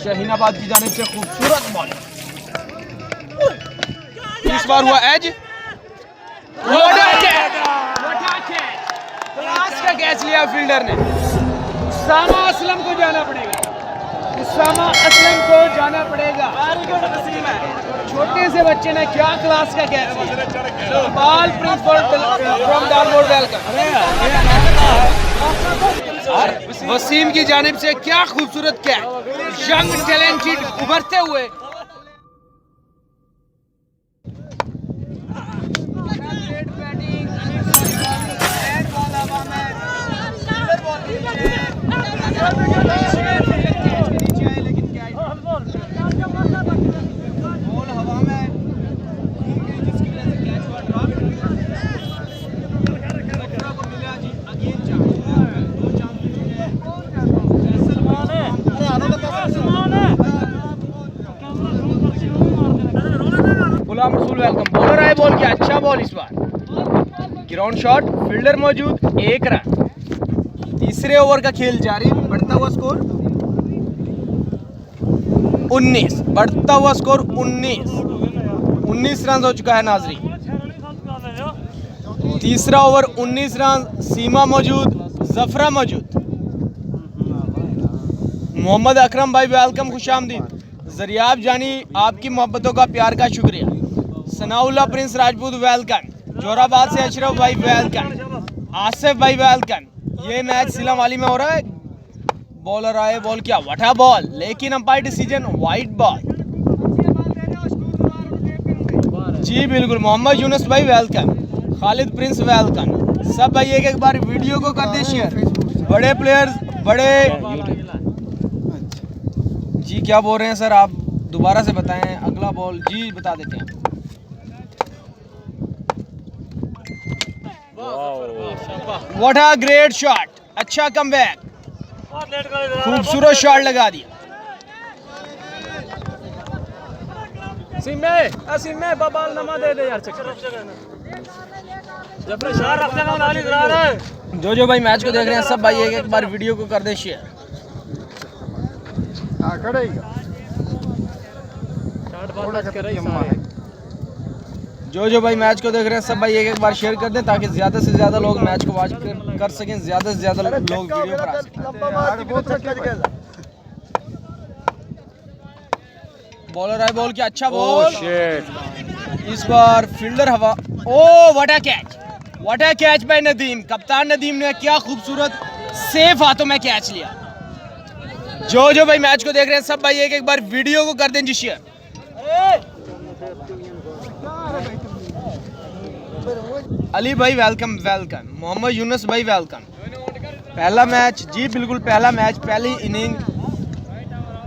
शाहीनाबाद की जानिब से खूबसूरत बॉल, इस बार हुआ एज। क्लास का कैच लिया फील्डर ने। उसामा असलम को जाना पड़ेगा, उसामा असलम को जाना पड़ेगा। छोटे से बच्चे ने क्या क्लास का कैच लिया। बाल प्रिंस फ्रॉम डालमोर वेलकम। वसीम की जानिब से क्या खूबसूरत कैच, यंग टैलेंटेड उभरते हुए। गुलाम रसूल वेलकम। बॉलर आए, बॉल किया, अच्छा बॉल इस बार। ग्राउंड शॉट, फील्डर मौजूद, 1 रन। तीसरे ओवर का खेल जारी, बढ़ता हुआ स्कोर 19, बढ़ता हुआ स्कोर 19 रन हो चुका है नाजरीन। तीसरा ओवर 19 रन। सीमा मौजूद, जफरा मौजूद। मोहम्मद अकरम भाई वेलकम, खुशामदीद। जरियाब जानी आपकी मोहब्बतों का, प्यार का शुक्रिया। Sanaullah Prince Rajput welcome. जोराबाद से अशरफ भाई वेलकम। आसिफ भाई वेलकम। ये मैच सिला वाली में हो रहा है। बॉलर आए, बॉल किया, वटा बॉल, लेकिन अंपायर डिसीजन वाइड बॉल। जी बिल्कुल। मोहम्मद यूनुस भाई वेलकम। Khalid Prince welcome. सब भाई एक बार वीडियो को कर दे शेयर। बड़े प्लेयर्स, बड़े। जी क्या बोल रहे हैं सर, आप दोबारा से बताएं। अगला बॉल जी बता देते हैं। व्हाट अ ग्रेट शॉट, अच्छा कमबैक, खूबसूरत शॉट लगा दिया। सिम्मे बबाल नमा दे दे यार। जो भाई मैच को देख रहे हैं सब भाई एक बार वीडियो को कर दे शेयर। जो भाई मैच को देख रहे हैं सब भाई एक बार शेयर कर दें ताकि ज्यादा से ज्यादा लोग मैच को वॉच कर सकें, ज्यादा से ज्यादा लोग वीडियो पर आ सकें। बॉलर आए, बॉल किया, अच्छा बॉल। इस बार फील्डर हवा। Oh what a catch, what a catch by Nadeem. कप्तान नदीम ने क्या खूबसूरत सेफ हाथों में कैच लिया। जो भाई मैच को देख रहे हैं सब भाई एक बार वीडियो को कर दें जी शेयर। अली भाई वेलकम वेलकम। मोहम्मद यूनुस भाई वेलकम। पहला मैच, जी बिल्कुल पहला मैच, पहली इनिंग,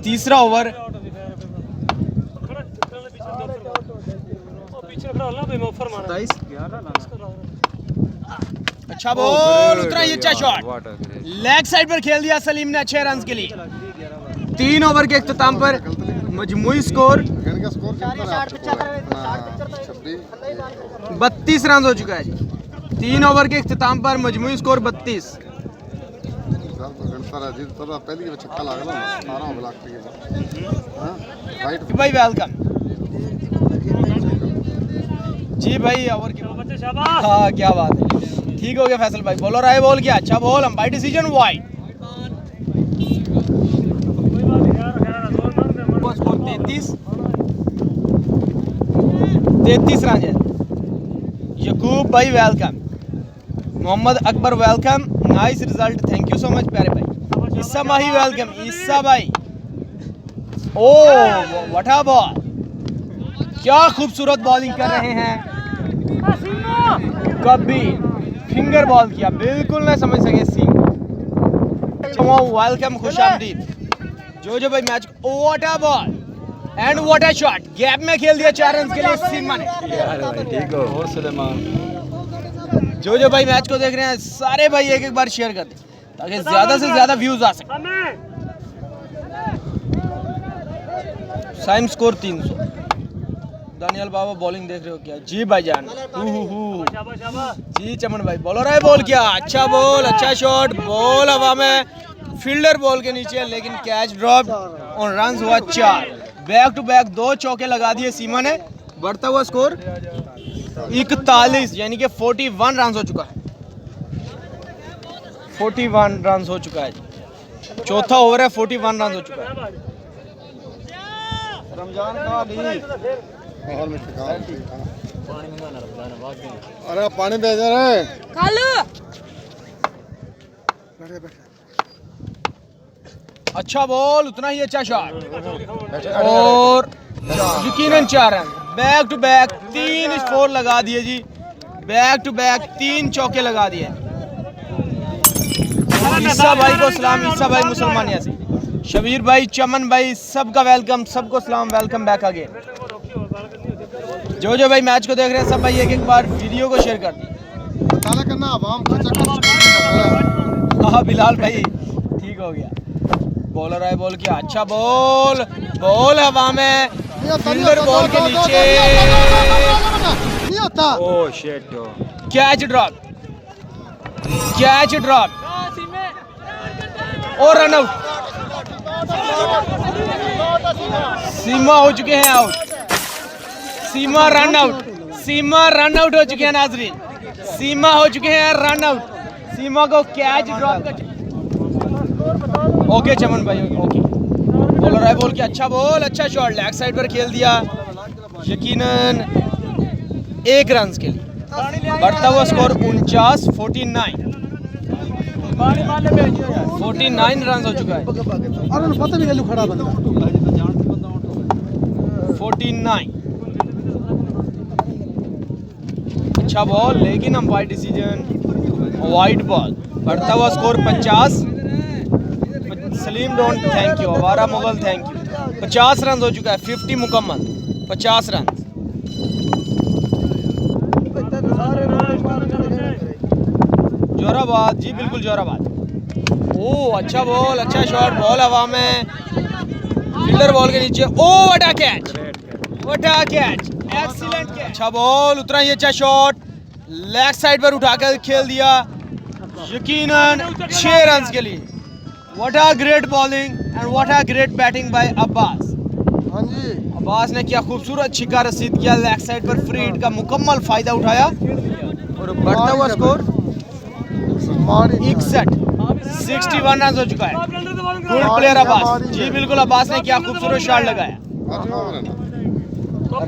तीसरा ओवर। अच्छा बॉल, उतना ही अच्छा शॉट, लेग साइड पर खेल दिया सलीम ने अच्छे रन के लिए। 3 ओवर के इख्तिताम पर मजमूई स्कोर 32 रन हो चुका है जी। 3 ओवर के इख्तिताम पर मजमूई स्कोर 32। भाई वेलकम जी भाई। ओवर की हाँ क्या बात है, ठीक हो गया फैसल भाई। बॉलर आए, बॉल किया, अच्छा ball, umpire decision wide. 33 run है। यकूब भाई welcome. Mohammad Akbar welcome, nice result, thank you so much प्यारे भाई। ईसा माही वेलकम। ईसा भाई, ओ व्हाट अ बॉल, क्या खूबसूरत बॉलिंग कर रहे हैं। कभी फिंगर बॉल किया, बिल्कुल ना समझ सके सीम। वेलकम, खुशामदीद। जो भाई match, what a ball and what a shot, gap में खेल दिया 4 रन के लिए सीमा ने। ठीक हो और सुलेमान। जो भाई मैच को देख रहे हैं सारे भाई एक बार शेयर कर दें ताकि ज्यादा से ज्यादा व्यूज आ सके। Time score 300। दानियल बाबा बॉलिंग देख रहे हो क्या? जी भाईजान। जी चमन भाई। बॉलर है, बॉल किया, अच्छा बॉल, अच्छा शॉट, बॉल हवा में, फील्डर बॉल के नीचे, लेकिन कैच ड्रॉप और रन हुआ 4। बैक टू बैक 2 चौके लगा दिए सीमा ने। बढ़ता हुआ स्कोर 41 यानी कि 41 रन हो चुका है। 41 रन हो चुका है। चौथा ओवर है, 41 रन हो चुका है। रमजान का अरे पानी दे दे रे खालू। अच्छा बॉल, उतना ही अच्छा शॉट और यकीनन 4 रन। बैक टू बैक 3 4 लगा दिए जी। बैक टू बैक 3 चौके लगा दिए। ईसा भाई को सलाम, ईसा भाई मुसलमानिया से, शबीर भाई, चमन भाई, सबका वेलकम, सबको सलाम, वेलकम बैक अगेन। जो भाई मैच को देख रहे हैं सब भाई एक बार वीडियो को शेयर कर दी। हाँ बिलाल भाई ठीक हो गया। बॉलर आए, बॉल किया, अच्छा बॉल, बॉल हवा में, फील्डर बॉल के नीचे, oh shit, catch drop, catch drop और रन आउट। सीमा हो चुके हैं आउट, सीमा रन आउट, सीमा रन आउट हो चुके हैं नाजरीन, सीमा हो चुके हैं रन आउट। सीमा को कैच ड्रॉप का ओके चमन भाई ओके। बॉलर है, बॉल किया, अच्छा बॉल, अच्छा शॉट, लेग साइड पर खेल दिया, यकीनन 1 रन के लिए। बढ़ता हुआ स्कोर 49 49 रन हो चुका है। 49 अच्छा बॉल, लेकिन अंपायर डिसीजन वाइड बॉल। बढ़ता हुआ score 50। Salim don't thank you, हमारा मुगल थैंक यू। 50 रन हो चुका है, 50 मुकम्मल, 50 रन। जोराबाद जी, बिल्कुल जोराबाद। ओह अच्छा बॉल, अच्छा शॉट, बॉल हवा में, फील्डर बॉल के नीचे, oh what a catch, what a catch, excellent catch. अच्छा बॉल, उतना ही अच्छा शॉट, लेग साइड पर उठाकर खेल दिया, यकीनन 6 रन के लिए। What a great bowling and what a great batting bye Abbas. हाँ जी, अब्बास ने क्या खूबसूरत छिक्का रसीद किया, लेग साइड पर फ्री हिट का मुकम्मल फायदा उठाया और बढ़ता हुआ स्कोर 61 रन हो चुका है। गुड प्लेयर अब्बास जी, बिल्कुल अब्बास ने क्या खूबसूरत शॉट लगाया।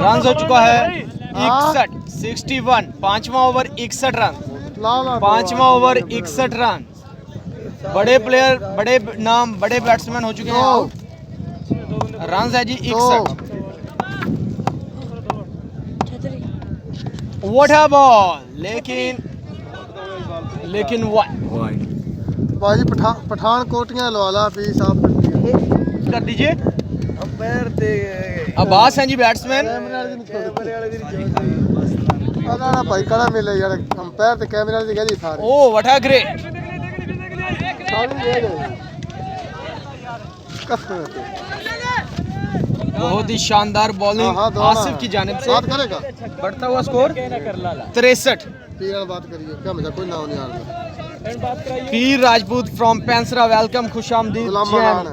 रन हो चुका है 61, 5वां ओवर 61 रन, 5वां ओवर 61 रन। बड़े प्लेयर, बड़े नाम, बड़े बैट्समैन हो चुके हैं आउट। रन है जी 61। व्हाट अ बॉल, लेकिन वाइड। बाजी पठान कोटियां लवाला पीस आप कर दीजिए। अब्बास हैं जी बैट्समैन। भाई कड़ा मिले यार, अंपायर ते कैमरे वाले गली सारे। ओह व्हाट अ ग्रेट, बहुत ही शानदार बॉलिंग आसिफ की जानिब से। करेगा। बढ़ता हुआ स्कोर 63। बात करिए, क्या मजा, कोई ना होने वाला। पीर राजपूत फ्रॉम पेंसरा, वेलकम, खुशामदीद।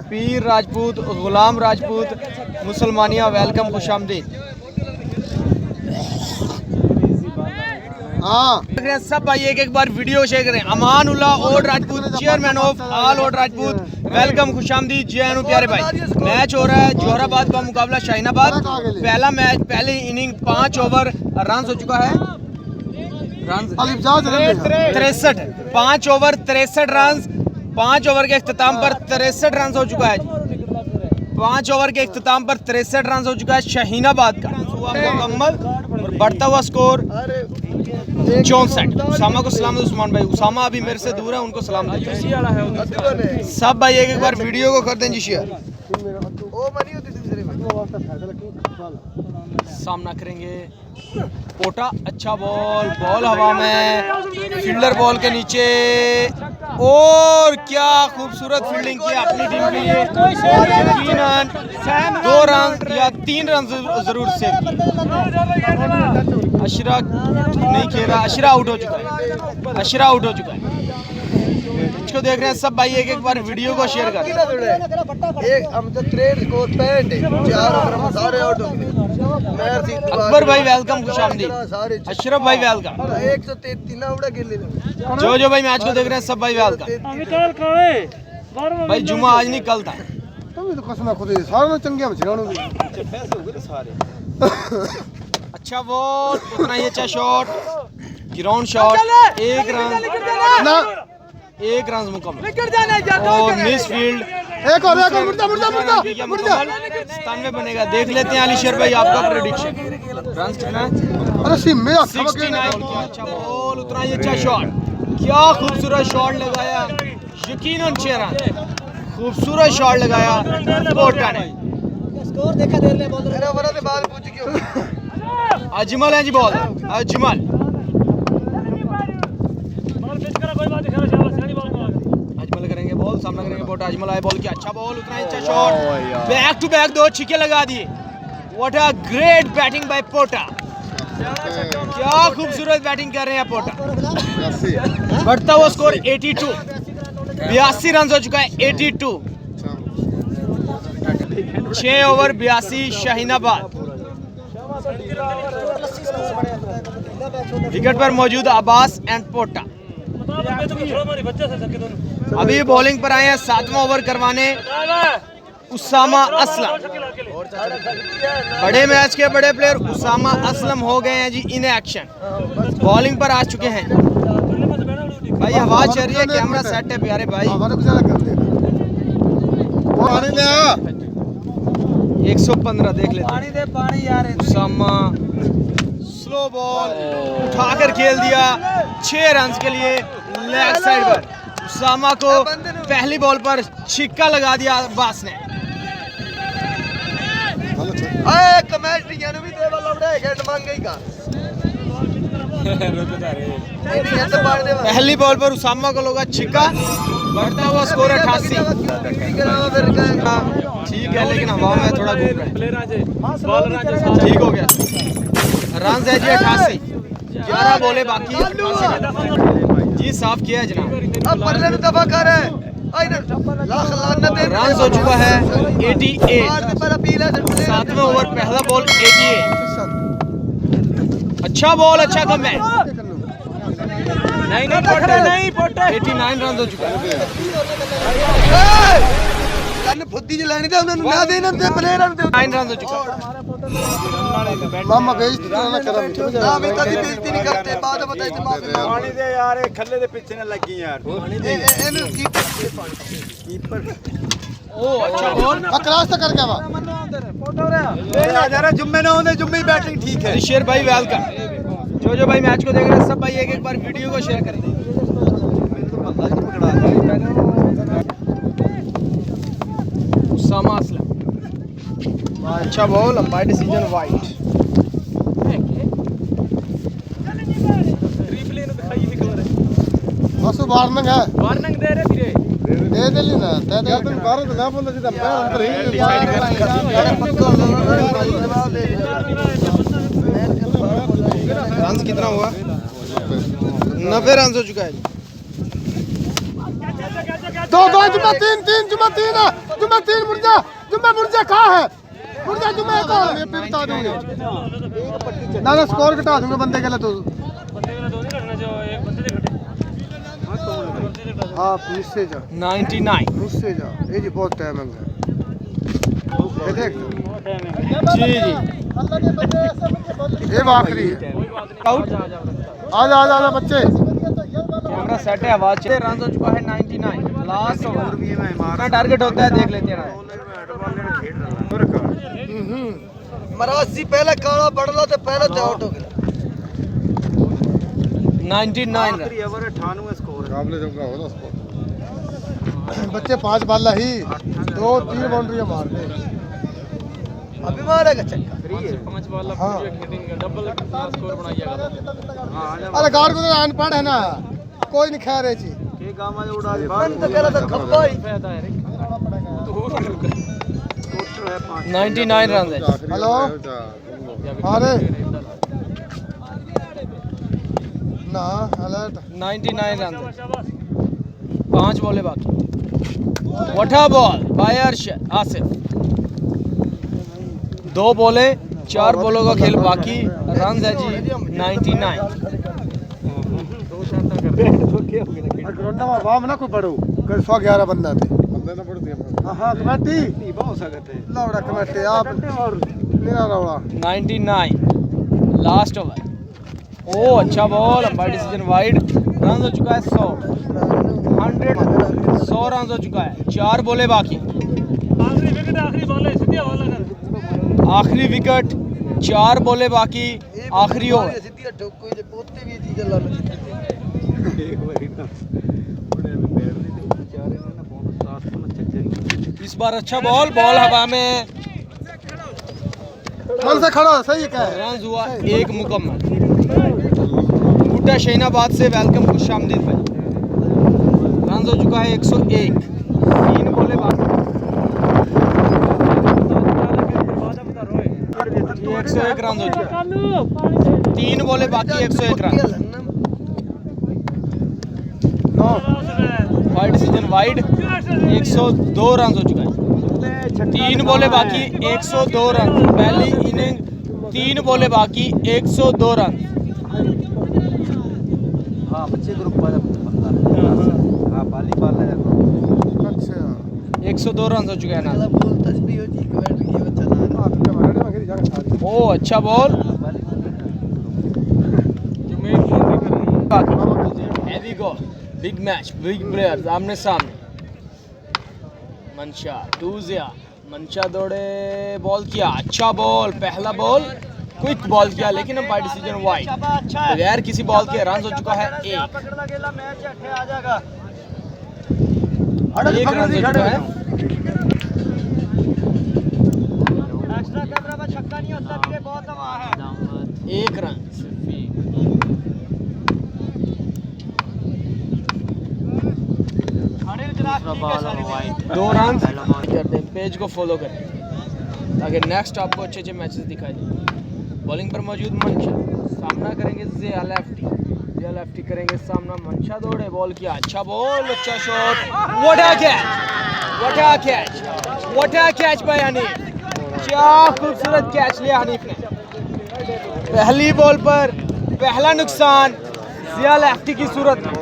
पीर राजपूत, गुलाम राजपूत, मुसलमानिया, वेलकम, खुशामदीद। हाँ सब भाई एक बार वीडियो शेयर करें। Amanullah Od Rajput, chairman of all Od Rajput, welcome, खुशामदीद। जय अनु प्यारे भाई। मैच हो रहा है जोहराबाद का मुकाबला शाहीनाबाद। पहला मैच, पहली इनिंग 5 ओवर रन हो चुका है, 63, 5 ओवर 63 रन। 5 ओवर के इख्तिताम पर 63 रन हो चुका है। 5 ओवर के इख्तिताम पर 63 रन हो चुका है शाहीनाबाद का मुकम्मल। और बढ़ता हुआ स्कोर 64। उसामा को सलाम दो, उस्मान भाई। उसामा अभी मेरे से दूर है, उनको सलाम दो सब भाई। एक बार वीडियो को कर दें जी शेयर। सामना करेंगे पोटा, अच्छा बॉल, बॉल हवा में, फील्डर बॉल के नीचे, और क्या खूबसूरत फील्डिंग की अपनी टीम के लिए। 2 रन या 3 रन जरूर से। अशरा नहीं खेल रहा, अशरा आउट हो चुका है, अशरा आउट हो चुका है। इसको देख रहे हैं सब भाई, एक बार वीडियो को शेयर कर। एक हम तो 63 स्कोर 65 चार ओवर में सारे आउट हो गए। अकबर भाई वेलकम, खुशामदीद। अशरफ भाई वेलकम। 133 ना उड़ा गिल्ली जो भाई मैच को देख रहे हैं सब भाई वेलकम। भाई जुमा आज नहीं कल था। तुम तो कसम खुद ही सारे चंगे हम छिड़ाणू अच्छा बॉल, उतना ही अच्छा शॉट, ग्राउंड शॉट, एक रन ना, एक रन मुकम्मल और मिस फील्ड। एक और मुर्दा मुर्दा मुर्दा मुर्दा 97 बनेगा। देख लेते हैं अलीशर भाई आपका प्रेडिक्शन। रन कितना है? अरे सी में 69। अच्छा बॉल, उतना ही अच्छा शॉट, क्या खूबसूरत शॉट लगाया, यकीनन 6 रन, खूबसूरत शॉट लगाया पोटा ने। स्कोर देखा देर ले बोल मेरा वरा से बाद पूछ क्यों अजमल है जी बॉल, अजमल अजमल करेंगे बॉल, सामना करेंगे पोटा, अजमल आए बॉल की, अच्छा बॉल, उतना ही अच्छा शॉट, बैक टू बैक 2 छिक्के लगा दिए। What a great batting by पोटा, क्या खूबसूरत बैटिंग कर रहे हैं पोटा। बढ़ता हुआ स्कोर 82, 82 रन हो चुका है, 82। 6 ओवर 82 शाहीनाबाद। विकेट पर मौजूद अब्बास एंड पोटा। अभी बॉलिंग पर आए हैं 7वां ओवर करवाने उसामा असलम। बड़े मैच के बड़े प्लेयर उसामा असलम हो गए हैं जी इन एक्शन, बॉलिंग पर आ चुके हैं। भाई हवा चल रही है, कैमरा सेट है प्यारे भाई। 115 देख लेते हैं। पानी यार उसामा स्लो बॉल उठाकर खेल दिया 6 रन के लिए लेग साइड पर। उसामा को पहली बॉल पर छिक्का लगा दिया अब्बास ने। कमेंट्री यानी भी दे वाला उड़ा गेट मांग गई का पहली बॉल पर उसामा को लगा छिक्का, बढ़ता हुआ स्कोर 88। ठीक है लेकिन हवा में थोड़ा घूम रहा है, ठीक हो गया। रन है जी 88, 11 बोले बाकी 88 जी, साफ किया है जनाब। अब बल्ले में दफा कर है रन हो चुका है 88। 7वां ओवर पहला बॉल 88। अच्छा बॉल, अच्छा कम है, नहीं 89 रन हो चुका है। फुद्दी जो लेनी थे उन्होंने ना देना ते प्लेयर ने 9 रन हो चुका है। मामा बेइज्जती ना करम ना मैं कभी बेइज्जती नहीं करते, बाद में बताई माफी पानी दे यार, ये खल्ले दे पीछे ना लगी यार। ਇਹਨੂੰ कीपर ओ अच्छा बॉल, क्रॉस तो कर गया वा ए यार जुम्मे ना होने, जुम्मे ही बैटिंग ठीक है। शेर भाई वेलकम। जो भाई मैच को देख रहे हैं सब भाई एक बार वीडियो को शेयर कर दें। उसामा असलम, अच्छा बॉल, अंपायर डिसीजन वाइट। बस वार्निंग है, वार्निंग दे रहे फिरे दे दे ली ना ते दे तुम बाहर तो ना बोल सीधा पैर अंदर ही रन कितना हुआ? 90 रन हो चुका है। दो दो जुम्मा तीन मुर्जा कहाँ है? मुर्जा जुम्मा एक और मैं बता दूंगा ना स्कोर घटा दूंगा बंदे के लिए तो। हाँ मुझसे जा 99 मुझसे जा, ये जी बहुत टाइम है ये देख जी जी। ये आखिरी है, आउट, आजा आजा आजा बच्चे। कैमरा सेट है, आवाज चले। रन हो चुका है 99, लास्ट ओवर। कितना टारगेट होता है देख लेते हैं। मरासी पहले काला बढ़ला तो पहले तो आउट हो गया। 99 रन। ओवर 98 स्कोर बच्चे 5 बाला ही 2-3 बाउंड्रियां मार दे, अभी मारेगा चक्का। हाँ अरे गार्ड को तो अनपढ़ है ना, कोई नहीं खा रही चीज के गामा उड़ा दे बंद तो कह रहा था खब्बा ही। 99 रन है। हेलो अरे ना अलर्ट 99 रन 5 बॉले बाकी वठा बॉल बाय आसिफ 2 बॉले 4 बॉलों का खेल बाकी रन है जी 99 ग्राउंड में वाम ना कोई पड़ो कर 111 बंदा थे बंदे ना पड़ दिया हां कमेटी बहुत सकते लौड़ा कमेटी आप मेरा रौला 99 लास्ट ओवर ओ अच्छा ball umpire decision wide run हो चुका है 100 रन हो चुका है 4 बॉले बाकी आखिरी विकेट 4 बॉले बाकी आखिरी ओवर इस बार अच्छा बॉल हवा में मन से खड़ा सही कह रन हुआ एक मुकम्मल बूटा शहीनाबाद से वेलकम खुश आमदीद भाई रन हो चुका है 101 3 बॉले बाकी 101 रन हो चुका है 3 बॉले बाकी 101 run wide decision wide 102 run हो चुका है 3 बॉले बाकी 102 रन पहली इनिंग 3 बॉले बाकी 102 रन हाँ बच्चे ग्रुप वाला हाँ बाली पाल अच्छा 102 रन हो चुका है ना ओ अच्छा बॉल हैवी गोल बिग मैच बिग प्लेयर्स आमने सामने मंशा टूजिया मंशा दौड़े बॉल किया अच्छा बॉल पहला बॉल क्विक बॉल किया लेकिन अंपायर डिसीजन वाइड बगैर किसी बॉल के रन हो चुका है 1 रन हो चुका है एक रन 2 रन पेज को फॉलो करें ताकि नेक्स्ट आपको अच्छे अच्छे मैचेस दिखाई दें बॉलिंग पर मौजूद मंशा सामना करेंगे ज़िया लेफ्टी करेंगे सामना मंशा दौड़े बॉल किया अच्छा बॉल अच्छा shot what a catch by Hanif क्या खूबसूरत कैच लिया हनीफ ने पहली बॉल पर पहला नुकसान ज़िया लेफ्टी की सूरत में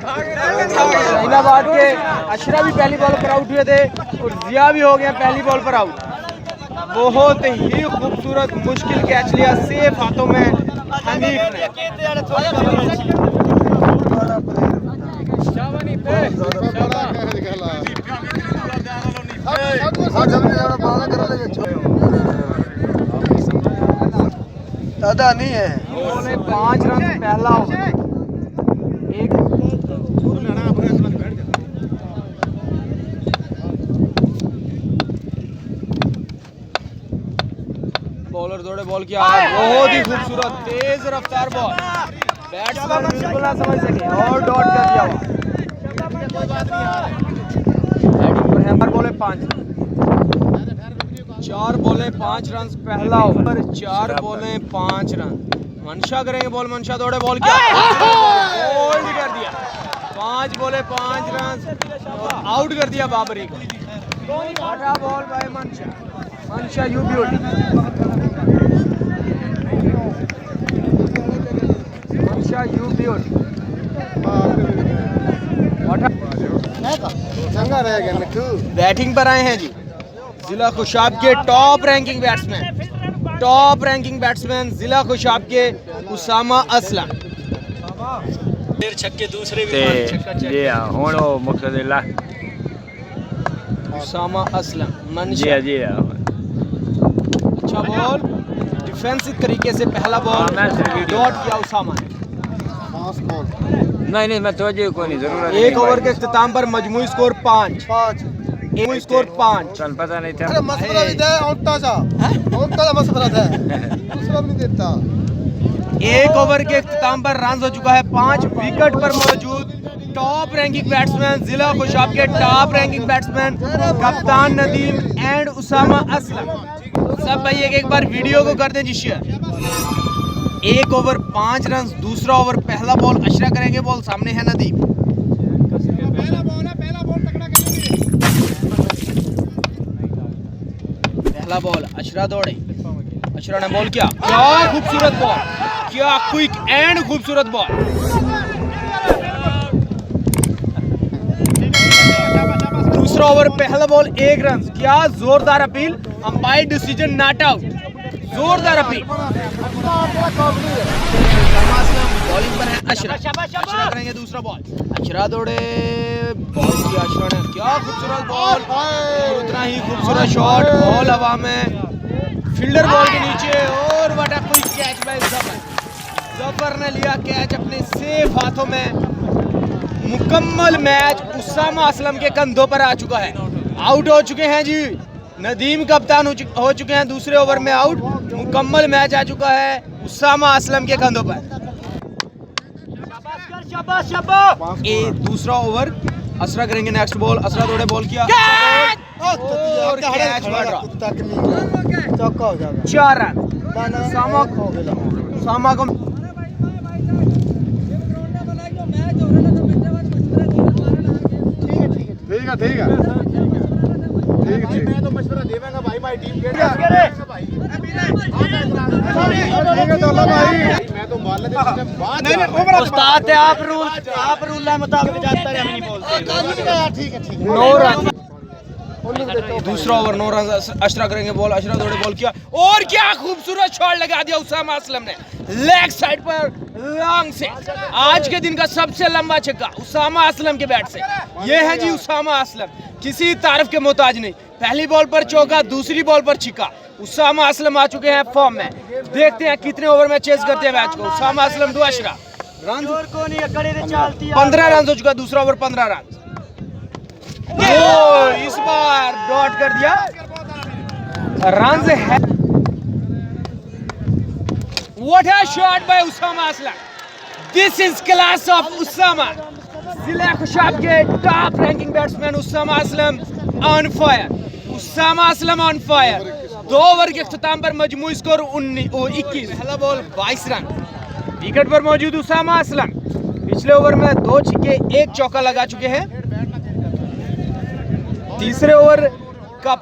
शहीनाबाद के अशरा भी पहली बॉल पर आउट हुए थे और ज़िया भी हो गए पहली बॉल पर आउट बहुत ही खूबसूरत मुश्किल कैच लिया सेफ हाथों में हनीफ ने दादा नहीं है 5 रन पहला ओवर एक बॉलर दौड़े बॉल किया बहुत ही खूबसूरत तेज रफ्तार बॉल बैट्समैन बिल्कुल ना समझ सके और डॉट कर दिया पर बॉले 5 4 बॉले 5 रन पहला ओवर 4 बॉले 5 रन मंशा करेंगे बॉल मंशा दौड़े बॉल किया होल्ड कर दिया 5 बॉले 5 रन आउट कर दिया बाबरी को बड़ा बॉल बाय मंशा यू ब्यूटी मंशा यू ब्यूटी चंगा रहेगा मिट्टू बैटिंग पर आए हैं जी जिला खुशाब के टॉप रैंकिंग बैट्समैन जिला खुशाब के उसामा असलम छक्के दूसरे भी जी हाँ हुण वो मकसद ला उसामा असलम मंशा जी हाँ अच्छा बॉल डिफेंसिव तरीके से पहला बॉल डॉट किया उसामा ने नहीं मैं तवज्जो कोई नहीं जरूरत एक ओवर के इख्तिताम पर मजमूई स्कोर 5 चल पता नहीं था अरे मसला भी दे औटा सा औटा का मसला है दूसरा भी नहीं देता एक ओवर के इख्तिताम पर रन हो चुका है 5 विकेट पर मौजूद टॉप रैंकिंग बैट्समैन जिला खुशाब के टॉप रैंकिंग बैट्समैन कप्तान नदीम एंड उसामा असलम सब भाई एक बार वीडियो को कर दें जी शेयर 1 ओवर 5 रन। दूसरा ओवर पहला बॉल अशरा करेंगे बॉल, सामने है नदीम। पहला बॉल अशरा दौड़े, अशरा ने बॉल किया, क्या खूबसूरत बॉल, क्या क्विक एंड खूबसूरत बॉल। दूसरा ओवर पहला बॉल 1 रन, क्या जोरदार appeal, umpire decision not out, जोरदार अपील। बॉलिंग पर है अशरा, अशरा करेंगे दूसरा बॉल, अशरा दौड़े, बॉल किया अशरा ने, क्या खूबसूरत बॉल, और उतना ही खूबसूरत शॉट, बॉल हवा में, फील्डर बॉल के नीचे, और what a quick catch by Zafar. Zafar ने लिया कैच अपने सेफ हाथों में। मुकम्मल मैच उसामा असलम के कंधों पर आ चुका है। आउट हो चुके हैं जी, नदीम कप्तान हो चुके हैं दूसरे ओवर में आउट। मुकम्मल मैच आ चुका है उसामा असलम के कंधों पर। दूसरा ओवर असरा करेंगे नेक्स्ट बॉल, असरा दौड़े, बॉल किया और कैच बढ़ रहा, चौका हो जाएगा। 4 रन। उसामा को ठीक है मैं तो मशवरा देवांगा भाई, भाई टीम के मैं तो मान लेते उस्ताद आप रूल है मुताबिक जाता है, हम नहीं बोलते। ठीक है 9 रन। दूसरा ओवर 9 रन, अशरा करेंगे बॉल, अशरा दौड़े, बॉल किया, और क्या खूबसूरत शॉट लगा दिया उसामा असलम ने लेग साइड पर लॉन्ग से। आज के दिन का सबसे लंबा छक्का उसामा असलम के बैट से। ये है जी उसामा असलम, किसी तारीफ के मोहताज नहीं। पहली बॉल पर चौका, दूसरी बॉल पर छिक्का। उसामा असलम आ चुके हैं फॉर्म में। देखते हैं कितने ओवर में चेस करते हैं मैच को। उसामा असलम टू अशरा, 15 रन हो चुका, दूसरा ओवर 15 रन। इस बार डॉट कर दिया, रन है। What a shot by Usama Aslam, this is class of Usama. जिला खुशाब के top ranking batsman Usama Aslam on fire, Usama Aslam on fire. 2 over के अख्ताम पर मजमूई स्कोर 21। पहला बॉल 22 रन, विकेट पर मौजूद उसामा असलम। पिछले ओवर में 2 छक्के 1 चौका लगा चुके हैं। तीसरे ओवर का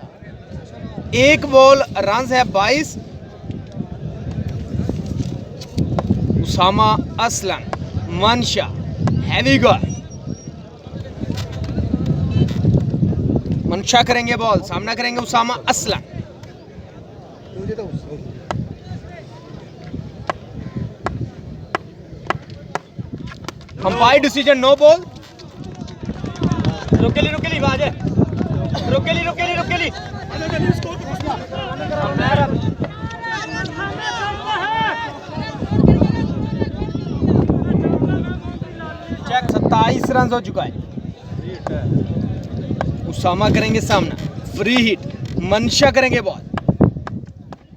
1 बॉल रन है 22। उसामा असलम, मनशा, हैवी गॉल। मनशा करेंगे बॉल, सामना करेंगे Usama Aslam. Umpire decision no ball. रुकेली बाजे, रुकेली चेक 27 रन हो चुका है। उसामा करेंगे सामना, फ्री हिट, मनशा करेंगे बॉल,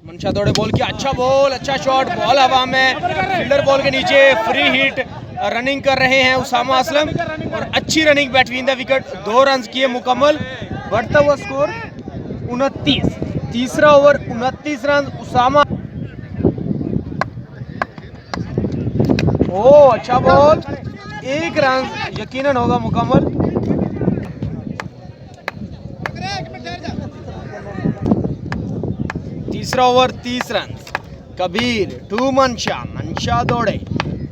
मनशा दौड़े, बॉल किया, अच्छा बॉल, अच्छा शॉट, बॉल हवा में, फील्डर बॉल के नीचे, फ्री हिट। रनिंग कर रहे हैं उसामा असलम और अच्छी running between the wicket. 2 run किए मुकम्मल, बढ़ता हुआ स्कोर 29। तीसरा ओवर 29 रन उसामा। ओ अच्छा बॉल, 1 रन यकीनन होगा मुकम्मल। तीसरा ओवर 30 रन, कबीर टू मनशा, मनशा दौड़े,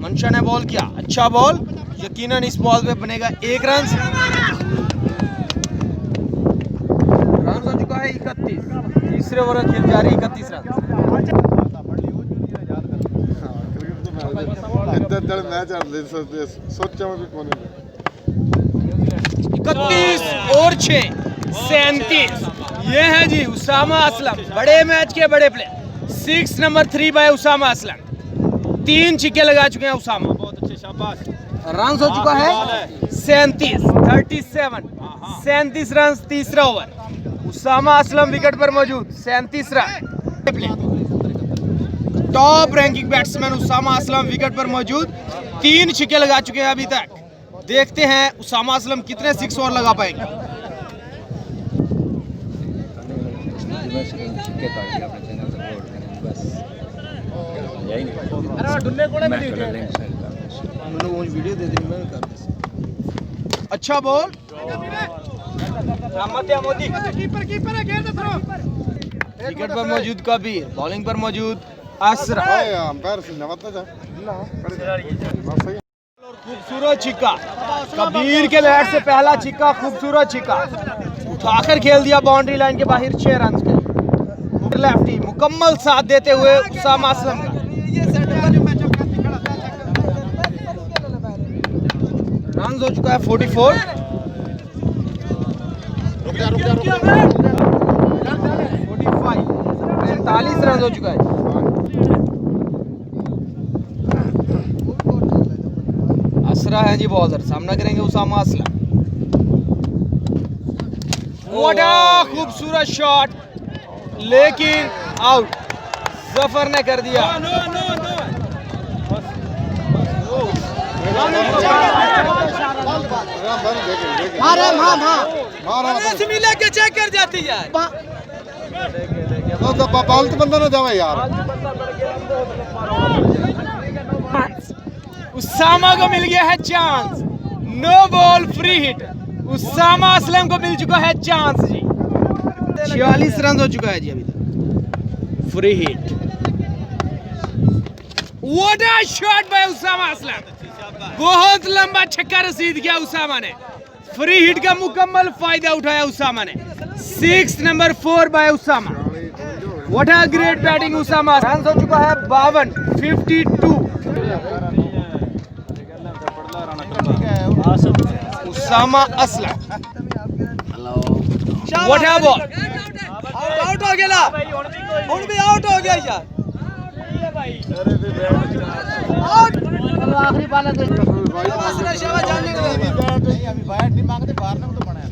मनशा ने बॉल किया, अच्छा बॉल, यकीनन इस बॉल पे बनेगा 1 रन। रन हो चुका है 31। तीसरे ओवर का खेल जारी, 31 रन। 31 और 6 37। ये है जी उसामा असलम, बड़े मैच के बड़े player. 6 number 3 by Usama Aslam. 3 छिक्के लगा चुके हैं उसामा। बहुत अच्छे, शाबाश। रन हो चुका है 37, 37 रन तीसरा ओवर। उसामा असलम विकेट पर मौजूद, 37 run. Top ranking batsman Usama Aslam wicket पर मौजूद, 3 छिक्के लगा चुके हैं अभी तक। देखते हैं उसामा असलम कितने 6 और लगा पाएंगे। वीडियो दे दी मैं कर अच्छा बॉल विकेट पर मौजूद कबीर, बॉलिंग पर मौजूद असरा। खूबसूरत छिक्का कबीर के बैट से पहला छिक्का, खूबसूरत छिक्का उठाकर खेल दिया बाउंड्री लाइन के बाहर 6 रन के। लेफ्टी मुकम्मल साथ देते हुए उसामा असलम का रन हो चुका है 44। 45 रन हो चुका है। असरा है जी बॉलर, सामना करेंगे उसामा असलम। व्हाट अ खूबसूरत शॉट, लेकिन आउट। जफर ने कर दिया। के चेक कर जाती यार। बाल तो बंदा ना जावे यार। उसामा को मिल गया है chance, no ball free hit. Usama Aslam को मिल चुका है चांस जी। 46 रन हो चुका है जी अभी तक। Free hit, what a shot by Usama Aslam, बहुत लंबा छक्का रसीद किया उसामा ने। फ्री हिट का मुकम्मल फायदा उठाया उसामा ने। 6 number 4 by Usama. What a great batting Usama. Run हो चुका है 52, 52। Usama Aslam, what a ball, out हो गया, हुन भी आउट हो गया यार। आउट आखिरी बाल दे जाने को अभी बैट नहीं मांगते, बाहर ना तो बनाया।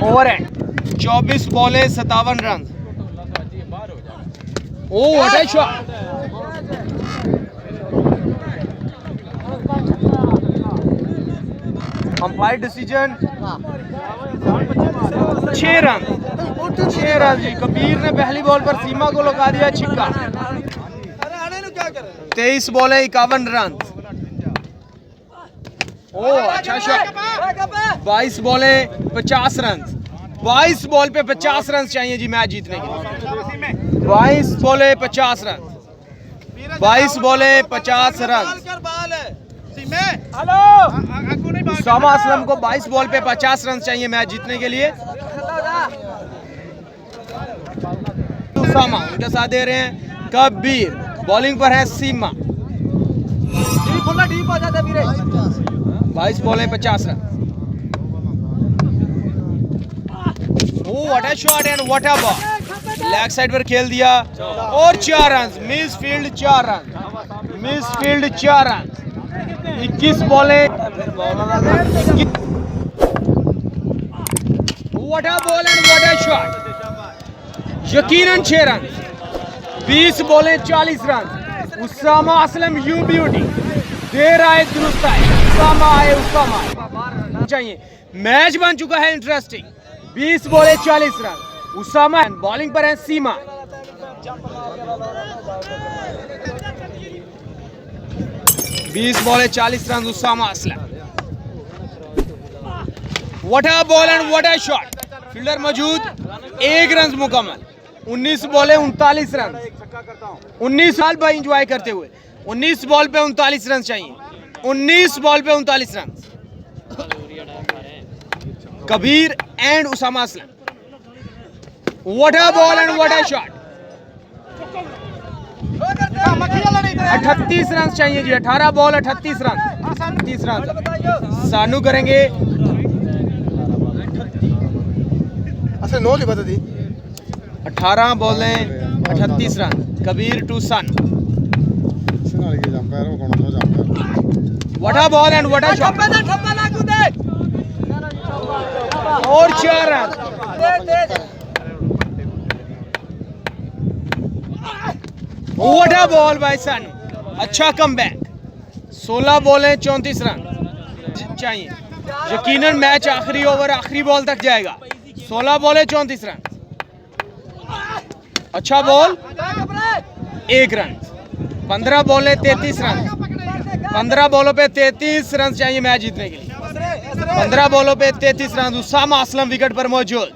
ओवर है 24 बॉले 57 run. Oh what a shot, umpire decision 6 run. 6 run जी। कबीर ने पहली बॉल पर सीमा को लगा दिया छिक्का। 23 बॉले 51 रन। ओ अच्छा शॉट। 22 बॉले 50 रन। 22 बॉल पे 50 रन चाहिए जी मैच जीतने के लिए। 22 बॉले 50 रन। 22 बॉले 50 रन। उसामा असलम को 22 बॉल पे 50 रन चाहिए मैच जीतने के लिए। उसामा उनके साथ दे रहे हैं कबीर, बॉलिंग पर है Seema. 22 ball 50 run. What a shot and what a ball, leg side पर खेल दिया और 4 run. Miss field 4 run, miss field 4 run. 21 बॉले। What a ball and what a shot, यकीनन 6 रन। 20 बॉले 40 run. Usama Aslam you beauty, देर आए दुरुस्त आए, उसामा आए, उसामा चाहिए। मैच बन चुका है इंटरेस्टिंग। 20 बॉले 40 रन। उसामा बॉलिंग पर है सीमा। बीस बॉले 40 run Usama Aslam. What a ball and what a shot, fielder मौजूद, 1 रन मुकम्मल। 19 बॉले 39 रन। 19 साल भाई एंजॉय करते हुए 19 बॉल पे 39 रन चाहिए। 19 बॉल पे 39 run. Kabir and Usama Aslam. What a ball and what a shot. 38 run चाहिए जी। 18 बॉल 38 रन। 30 रन सानू करेंगे। अच्छा 9 लिखा था दी। 18 बॉलें 38 run. Kabir to son. What a ball and what a shot और 4 run. What a ball by son, अच्छा कमबैक। 16 बॉलें 34 रन चाहिए। यकीनन मैच आखिरी ओवर आखिरी बॉल तक जाएगा। 16 बॉलें 34 रन। अच्छा बॉल 1 रन। 15 बॉलें 33 रन। 15 बॉलों पे 33 रन चाहिए मैच जीतने के लिए। 15 बॉलों पे 33 रन। उसामा असलम विकेट पर मौजूद।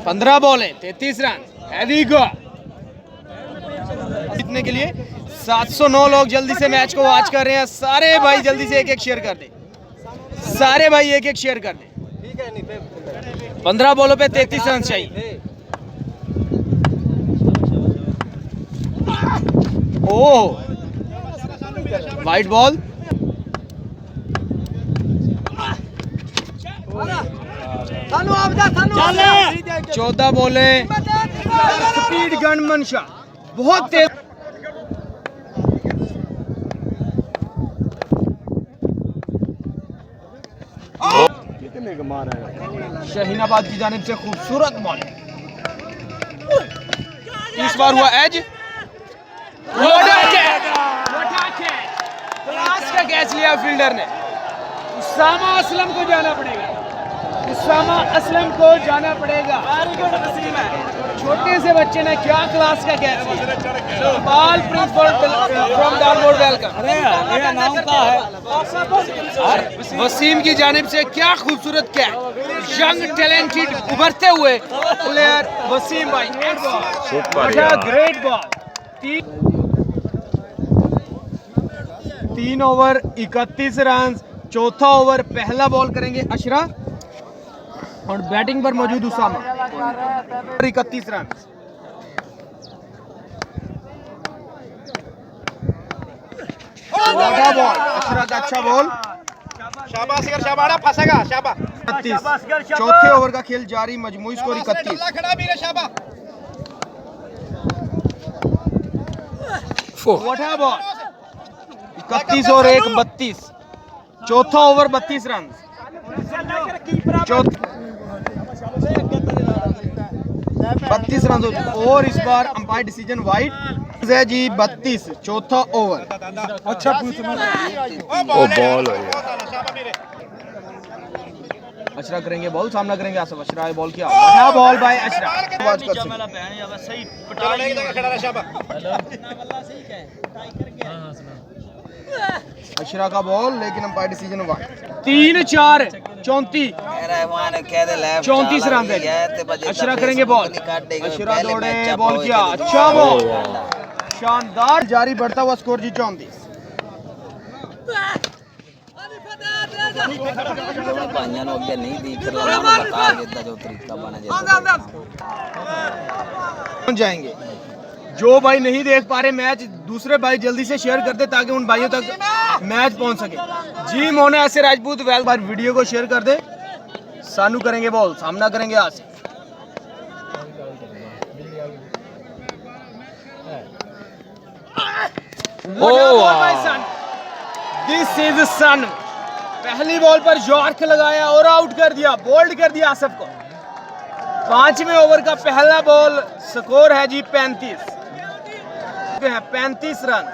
15 बॉलें 33 रन। हैवी गो जीतने के लिए 709 लोग जल्दी से मैच को वॉच कर रहे हैं। सारे भाई जल्दी से एक शेयर कर दे। सारे भाई एक शेयर कर दे। 15 बॉलों पे 33 रन चाहिए। ओह वाइट बॉल। सानू आप जा, सानू 14 बॉलें। स्पीड गन मनशा बहुत तेज। शहीनाबाद की जानिब से खूबसूरत बॉल। इस बार हुआ एज। क्लास का कैच लिया फील्डर ने। उसामा असलम को जाना पड़ेगा। उसामा असलम को जाना पड़ेगा। छोटे से बच्चे ने क्या क्लास का कैच लिया। बाल प्रिंस फ्रॉम डालमोड वेलकम। ये नाम का है वसीम की जानिब से क्या खूबसूरत कैच। यंग टैलेंटेड उभरते हुए प्लेयर वसीम भाई। Great ball. 3 over 31 run. चौथा ओवर पहला बॉल करेंगे अशरफ और बैटिंग पर मौजूद उसामा। 31 रन। बॉल अशरफ का अच्छा बॉल। शाबाश यार, शाबाड़ा फंसेगा। शाबाश 31। चौथे ओवर का खेल जारी। मजमूई स्कोर 31। खड़ा भी रे शाबाश। बॉल 31 और 1 32। चौथा ओवर 32 रन। 32 रन और इस बार अंपायर डिसीजन वाइट है जी। 32 चौथा ओवर। अच्छा बॉल हो गया। अशरफ करेंगे बॉल। सामना करेंगे आसफ। अशरफ बॉल किया। अच्छा बॉल भाई अशरफ। अशरफ का बॉल लेकिन अंपायर डिसीजन हुआ 3-4 34 34 रन है। अशरफ करेंगे बॉल। अशरफ दौड़े बॉल किया। अच्छा बॉल शानदार। जारी बढ़ता हुआ स्कोर जी 34। जाएंगे जो भाई नहीं देख पा रहे मैच, दूसरे भाई जल्दी से शेयर कर दे ताकि उन भाइयों तक मैच पहुंच सके। जी मोना ऐसे राजपूत वेल बार वीडियो को शेयर कर दे। सानू करेंगे बॉल। सामना करेंगे आसिफ। दिस इज सन। पहली बॉल पर यॉर्क लगाया और आउट कर दिया। बोल्ड कर दिया आसिफ को। 5वें ओवर का पहला बॉल। स्कोर है जी 35 है। 35 रन।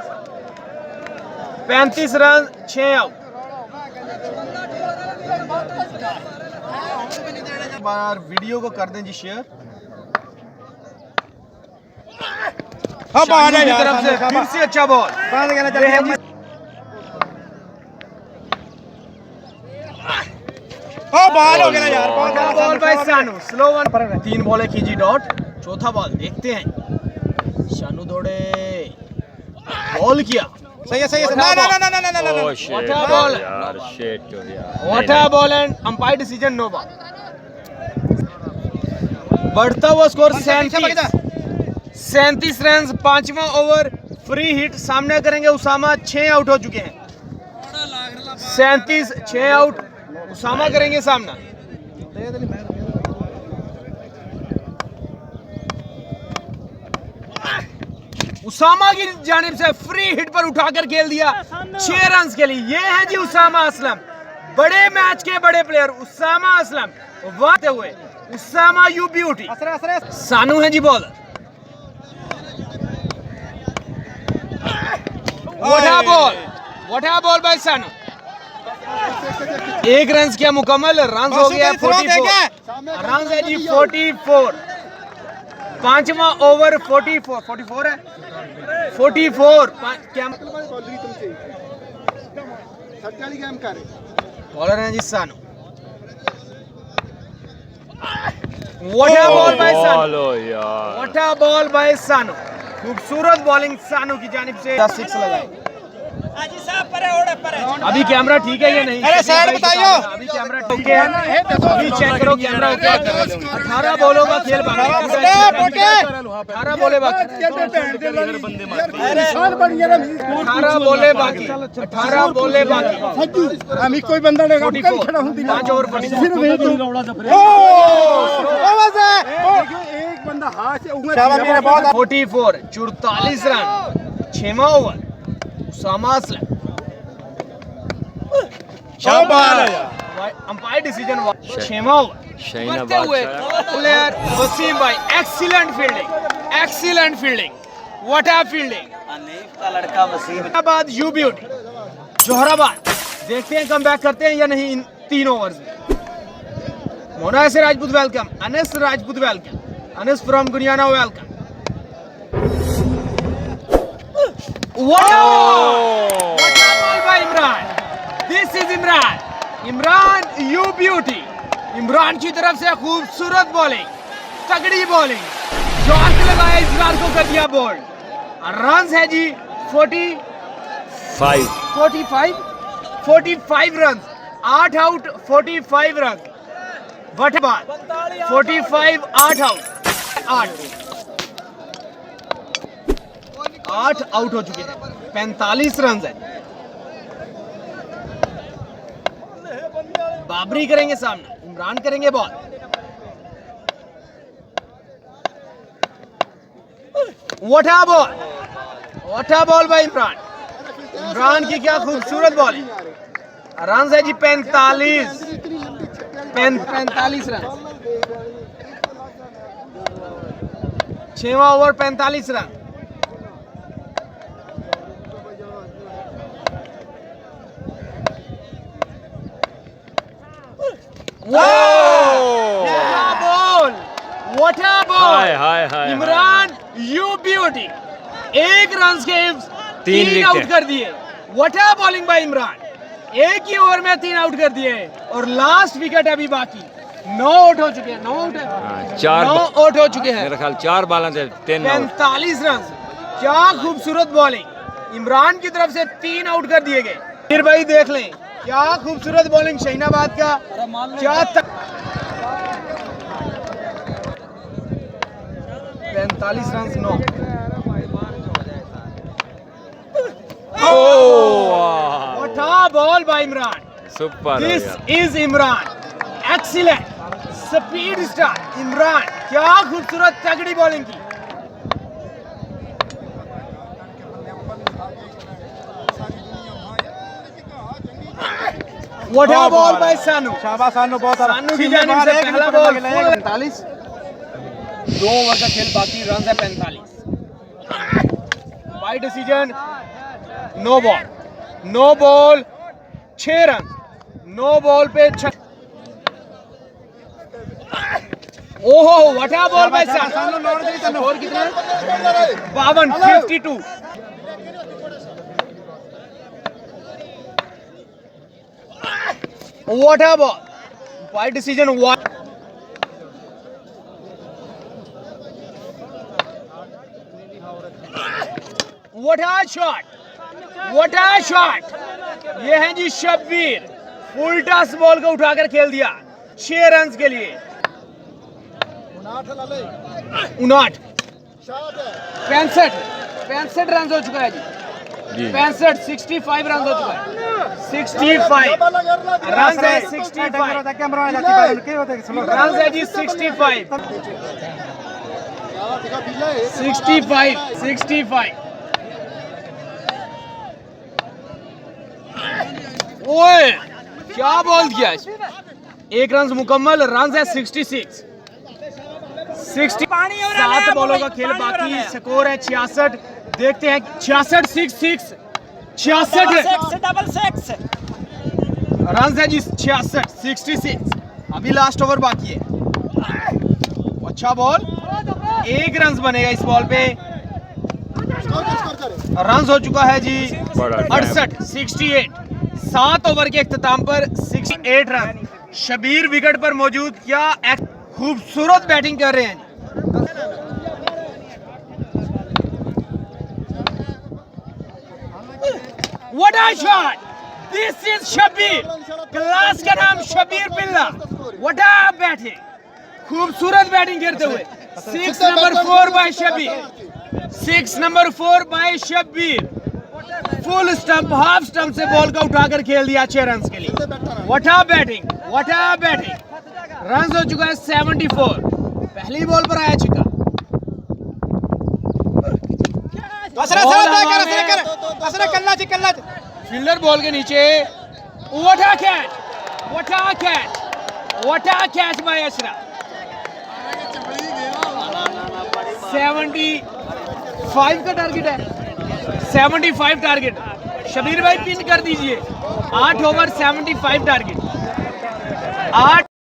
35 run 6 out. बार वीडियो को कर दें जी शेयर। शानू की तरफ से फिर से अच्छा बॉल। बॉल हो गया यार। Ball by Shanu. Slow one. 3 बॉलें खींची डॉट। चौथा बॉल देखते हैं। शानू दौड़े बॉल किया। सही है, सही है। ना ना ना ना ना ना ना। Oh shit What a ball. यार, शिट हो गया। What a ball and umpire decision no ball. बढ़ता हुआ स्कोर 37 रन। 5वां ओवर फ्री हिट। सामने करेंगे उसामा। 6 आउट हो चुके हैं। 37 6 आउट। उसामा करेंगे सामना। उसामा की जानिब से फ्री हिट पर उठाकर खेल दिया 6 रन के लिए। ये है जी उसामा असलम। बड़े मैच के बड़े प्लेयर उसामा असलम। वाते हुए उसामा यू ब्यूटी। सानू है जी बॉलर। व्हाट बॉल बाय सानू। 1 रन किया मुकम्मल। रन हो गया 44। रन है जी 44। पांचवा ओवर 44 है 44 क्या बॉलर है जी सानू What a ball by Sanu. बोलो यार What a ball by Sanu. खूबसूरत बॉलिंग सानू की जानिब से 6 लगाए। अभी कैमरा ठीक है या नहीं? अरे साइड बताइयो। अभी कैमरा ठीक है? अभी चेक करो कैमरा क्या कर रहे हो? 18 बॉलों का खेल बाकी। 18 बॉलें बाकी। 18 बॉलें बाकी। 18 बॉलें बाकी। हम कोई बंदा ने काम कर 44 खड़ा हूं 5 ओवर 44 एक बंदा हाथ से उंगली 44 44 रन 6वां ओवर उसामा असलम शाबाश अंपायर डिसीजन 6वां ओवर शाहीनाबाद बढ़ते हुए प्लेयर वसीम भाई excellent fielding what a fielding Hanif का लड़का वसीम बाद यू ब्यूटी जोहराबाद देखते हैं कम बैक करते हैं या नहीं इन 3 ओवर्स में। मोना से Rajput welcome Anas Rajput welcome Anas from गुनियाना welcome What a ball by Imran. This is Imran. Imran, you beauty. Imran की तरफ से खूबसूरत बॉलिंग तगड़ी बॉलिंग शॉट लगाया इसरार को कर दिया बोल्ड रन है जी 45 रन 8 आउट 45 रन वट बात 45 8 आउट हो चुके हैं 45 रन है बाबरी करेंगे सामने इमरान करेंगे ball what a ball by Imran की क्या खूबसूरत बॉल है रन है जी 45 रन 6वां over 45 run What a ball! Hi Imran you beauty एक रन के 3 विकेट। आउट कर दिए What a bowling by Imran एक ही ओवर में 3 आउट कर दिए और लास्ट विकेट अभी बाकी 9 आउट हो चुके हैं 9 आउट है 9 आउट हो चुके हैं मेरा ख्याल 4 बालों से 3 आउट 45 रन क्या खूबसूरत बॉलिंग इमरान की तरफ से 3 आउट कर दिए गए फिर भाई देख लें क्या खूबसूरत बॉलिंग शाहीनाबाद का क्या 45 run 9 What a ball by Imran. Super This is Imran. Excellent. Speed star Imran. क्या खूबसूरत तगड़ी बॉलिंग की What a ball by Sanu. शाबाश सानू बहुत सानू की जानिब से पहला बॉल 45 2 ओवर का खेल बाकी रन है 45 by decision no ball 6 run no ball पे 6 ओहो व्हाट अ बॉल बाय सानू और कितना 52 What a ball! By decision 1. What a shot! What a shot! ये है जी शब्बीर फुल टॉस बॉल को उठाकर खेल दिया 6 रन के लिए 59 65 रन हो चुका है जी 65 रन हो चुका है 65 रन है 65 रन है जी 65 ओए क्या बॉल किया एक रन मुकम्मल रन है 66 7 बॉलों का खेल बाकी स्कोर है 66 देखते हैं 66 रन है जी 66 अभी लास्ट ओवर बाकी है अच्छा बॉल 1 रन बनेगा इस बॉल पे। रन हो चुका है जी बड़ा 68 68। 7 ओवर के इख्तिताम पर 68 रन। शबीर विकेट पर मौजूद, क्या खूबसूरत बैटिंग कर रहे हैं। What a shot! This is Shabir, class का नाम Shabir Billa. What a batting, खूबसूरत बैटिंग करते हुए। 6 number 4 by Shabir, 6 number 4 by Shabir. Full stump, half stump से बॉल को उठाकर खेल दिया 6 रन के लिए। What a batting, what a batting. Run हो चुका है 74। पहली बॉल पर आया छिका। फील्डर बॉल के नीचे। What a catch! What a catch! What a catch by Ashraf. 75 का टारगेट है, 75 टारगेट। शबीर भाई पिन कर दीजिए। 8 ओवर 75 टारगेट। 8